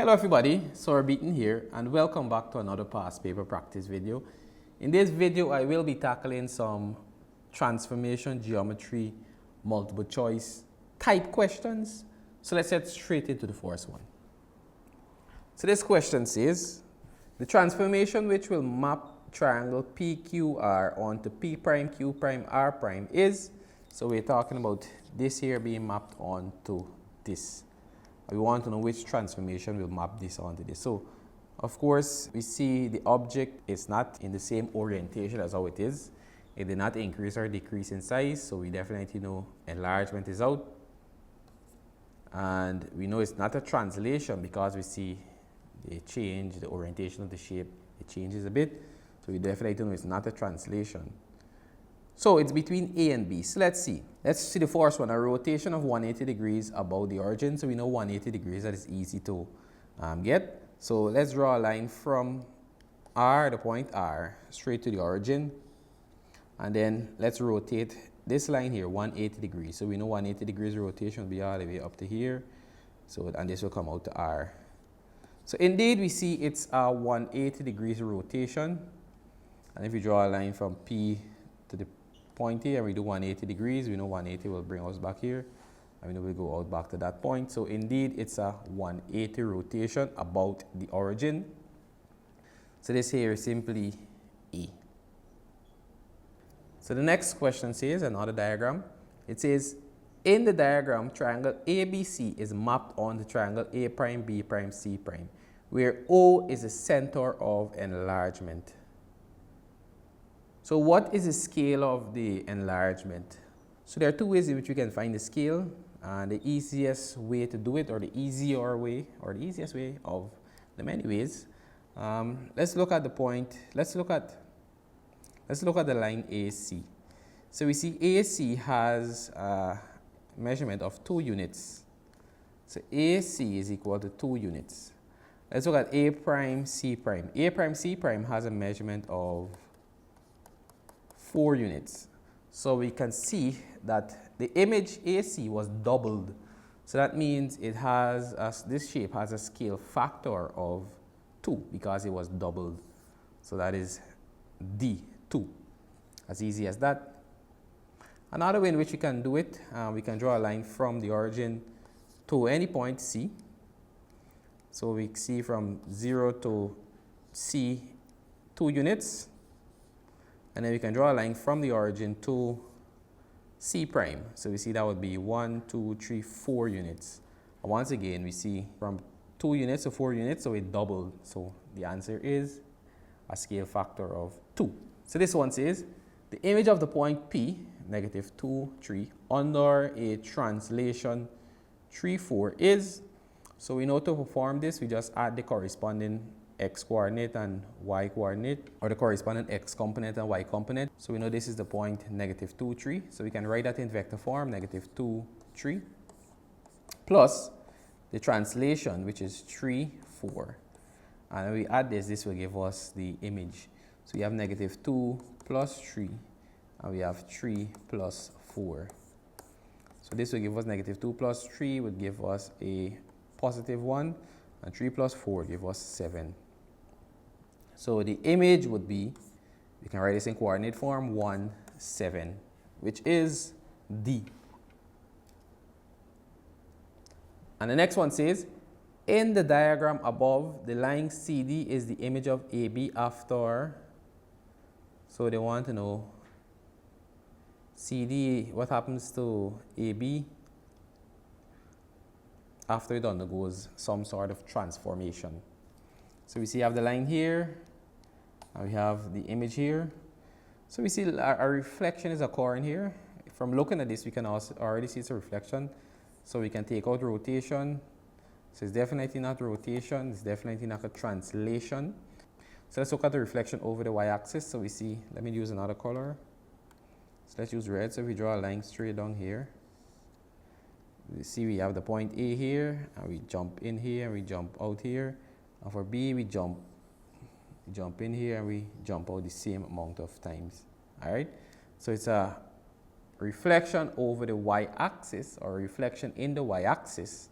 Hello everybody, Sir Beaton here and welcome back to another past paper practice video. In this video I will be tackling some transformation geometry multiple choice type questions. So let's get straight into the first one. So this question says, the transformation which will map triangle PQR onto P prime Q prime R prime is, so we're talking about this here being mapped onto this. We want to know which transformation will map this onto this. So, of course, we see the object is not in the same orientation as how it is. It did not increase or decrease in size, so we definitely know enlargement is out. And we know it's not a translation because we see they change the orientation of the shape. It changes a bit, so we definitely know it's not a translation. So it's between A and B. So let's see. Let's see the first one, a rotation of 180 degrees about the origin. So we know 180 degrees, that is easy to get. So let's draw a line from R, the point R, straight to the origin. And then let's rotate this line here, 180 degrees. So we know 180 degrees rotation will be all the way up to here. So, and this will come out to R. So indeed, we see it's a 180 degrees rotation. And if you draw a line from P to the point here and we do 180 degrees, we know 180 will bring us back here and we know we'll go out back to that point. So indeed it's a 180 rotation about the origin. So this here is simply E. So the next question says, another diagram, it says in the diagram triangle ABC is mapped on the triangle A prime B prime C prime where O is the center of enlargement. So what is the scale of the enlargement? So there are two ways in which we can find the scale. And the easiest way to do it, or the easier way, or the easiest way of the many ways. Let's look at the point. Let's look at the line AC. So we see AC has a measurement of 2 units. So AC is equal to 2 units. Let's look at A prime C prime. A prime C prime has a measurement of 4 units. So we can see that the image AC was doubled. So that means it has this shape has a scale factor of 2 because it was doubled. So that is D2. As easy as that. Another way in which we can do it, we can draw a line from the origin to any point C. So we see from 0 to C 2 units. And then we can draw a line from the origin to C prime. So we see that would be 1, 2, 3, 4 units. And once again, we see from 2 units to 4 units, so it doubled. So the answer is a scale factor of 2. So this one says, the image of the point P, negative 2, 3, under a translation 3, 4 is, so we know to perform this, we just add the corresponding x coordinate and y coordinate, or the corresponding x component and y component. So we know this is the point negative 2, 3. So we can write that in vector form, negative 2, 3, plus the translation, which is 3, 4. And when we add this, this will give us the image. So we have negative 2 plus 3, and we have 3 plus 4. So this will give us negative 2 plus 3 would give us a positive 1, and 3 plus 4 give us 7. So the image would be, we can write this in coordinate form, 1, 7, which is D. And the next one says, in the diagram above, the line CD is the image of AB after, so they want to know CD, what happens to AB after it undergoes some sort of transformation. So we see you have the line here, and we have the image here. So we see a reflection is occurring here. From looking at this, we can also already see it's a reflection. So we can take out rotation. So it's definitely not rotation, it's definitely not a translation. So let's look at the reflection over the y-axis. So we see, let me use another color. So let's use red. So if we draw a line straight down here, you see we have the point A here, and we jump in here, and we jump out here. And for B, we jump in here, and we jump out the same amount of times. All right? So it's a reflection over the y-axis, or reflection in the y-axis,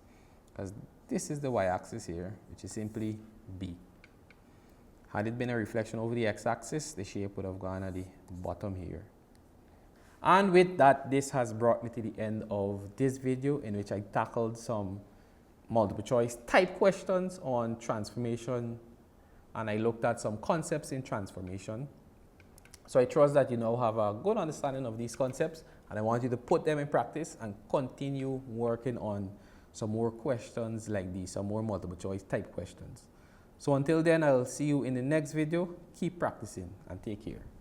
because this is the y-axis here, which is simply b. Had it been a reflection over the x-axis, the shape would have gone at the bottom here. And with that, this has brought me to the end of this video in which I tackled some multiple choice type questions on transformation, and I looked at some concepts in transformation. So I trust that you now have a good understanding of these concepts, and I want you to put them in practice and continue working on some more questions like these, some more multiple choice type questions. So until then, I'll see you in the next video. Keep practicing and take care.